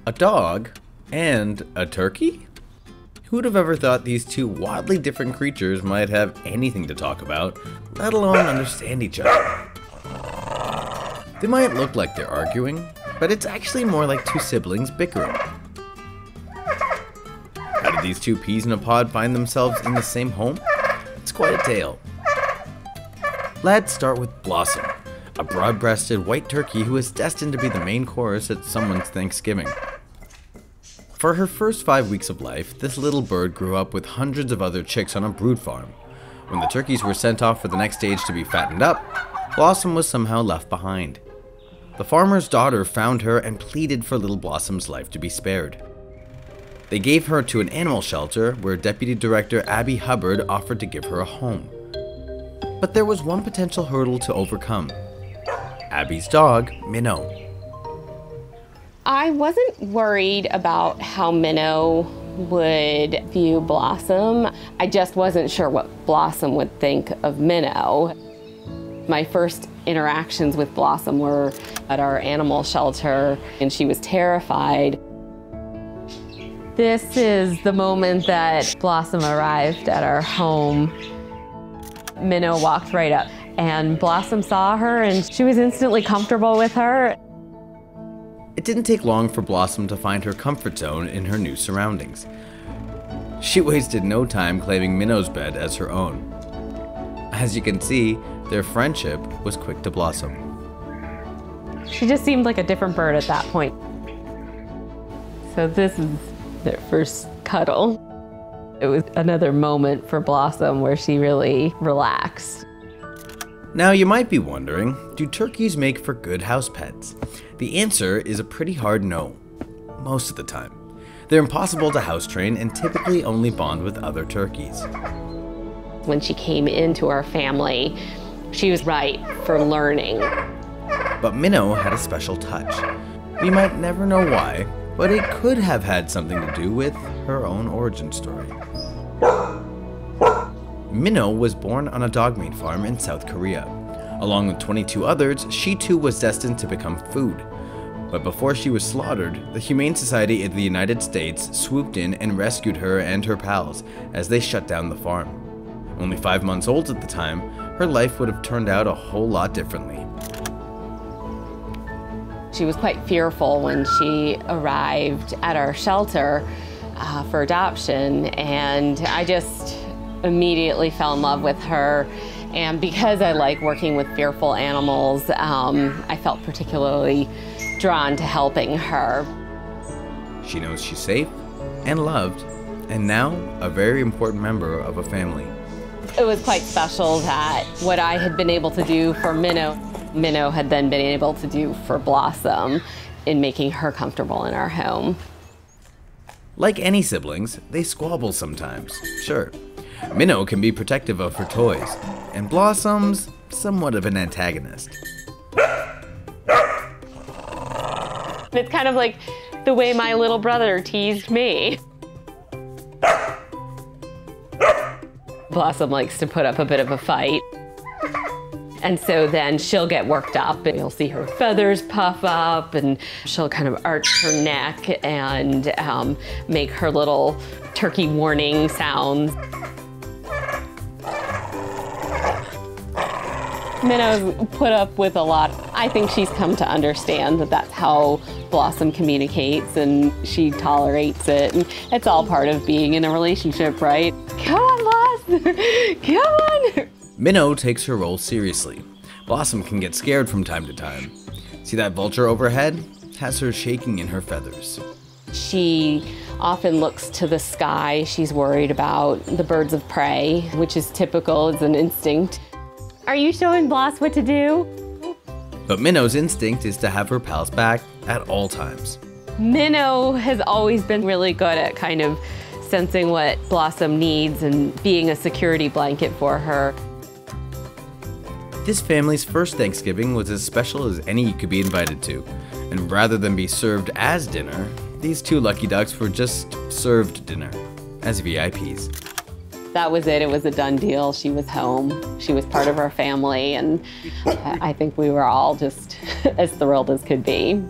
a dog, and a turkey? Who'd have ever thought these two wildly different creatures might have anything to talk about, let alone understand each other? They might look like they're arguing, but it's actually more like two siblings bickering. How did these two peas in a pod find themselves in the same home? It's quite a tale. Let's start with Blossom, a broad-breasted white turkey who is destined to be the main course at someone's Thanksgiving. For her first 5 weeks of life, this little bird grew up with hundreds of other chicks on a brood farm. When the turkeys were sent off for the next stage to be fattened up, Blossom was somehow left behind. The farmer's daughter found her and pleaded for little Blossom's life to be spared. They gave her to an animal shelter where Deputy Director Abby Hubbard offered to give her a home. But there was one potential hurdle to overcome: Abby's dog, Minnow. I wasn't worried about how Minnow would view Blossom. I just wasn't sure what Blossom would think of Minnow. My first interactions with Blossom were at our animal shelter, and she was terrified. This is the moment that Blossom arrived at our home. Minnow walked right up, and Blossom saw her, and she was instantly comfortable with her. It didn't take long for Blossom to find her comfort zone in her new surroundings. She wasted no time claiming Minnow's bed as her own. As you can see, their friendship was quick to blossom. She just seemed like a different bird at that point. So this is their first cuddle. It was another moment for Blossom where she really relaxed. Now you might be wondering, do turkeys make for good house pets? The answer is a pretty hard no, most of the time. They're impossible to house train and typically only bond with other turkeys. When she came into our family, she was right for learning. But Minnow had a special touch. We might never know why, but it could have had something to do with her own origin story. Minnow was born on a dog meat farm in South Korea. Along with 22 others, she too was destined to become food. But before she was slaughtered, the Humane Society in the United States swooped in and rescued her and her pals as they shut down the farm. Only 5 months old at the time, her life would have turned out a whole lot differently. She was quite fearful when she arrived at our shelter for adoption, and I just immediately fell in love with her. And because I like working with fearful animals, I felt particularly drawn to helping her. She knows she's safe and loved, and now a very important member of a family. It was quite special that what I had been able to do for Minnow, Minnow had then been able to do for Blossom in making her comfortable in our home. Like any siblings, they squabble sometimes, sure. Minnow can be protective of her toys, and Blossom's somewhat of an antagonist. It's kind of like the way my little brother teased me. Blossom likes to put up a bit of a fight. And so then she'll get worked up and you'll see her feathers puff up and she'll kind of arch her neck and make her little turkey warning sounds. Minnow's put up with a lot. I think she's come to understand that that's how Blossom communicates and she tolerates it. And it's all part of being in a relationship, right? Come on, Blossom, come on. Minnow takes her role seriously. Blossom can get scared from time to time. See that vulture overhead? Has her shaking in her feathers. She often looks to the sky. She's worried about the birds of prey, which is typical, it's an instinct. Are you showing Bloss what to do? But Minnow's instinct is to have her pals back at all times. Minnow has always been really good at kind of sensing what Blossom needs and being a security blanket for her. This family's first Thanksgiving was as special as any you could be invited to. And rather than be served as dinner, these two lucky ducks were just served dinner as VIPs. That was it. It was a done deal. She was home. She was part of our family, and I think we were all just as thrilled as could be.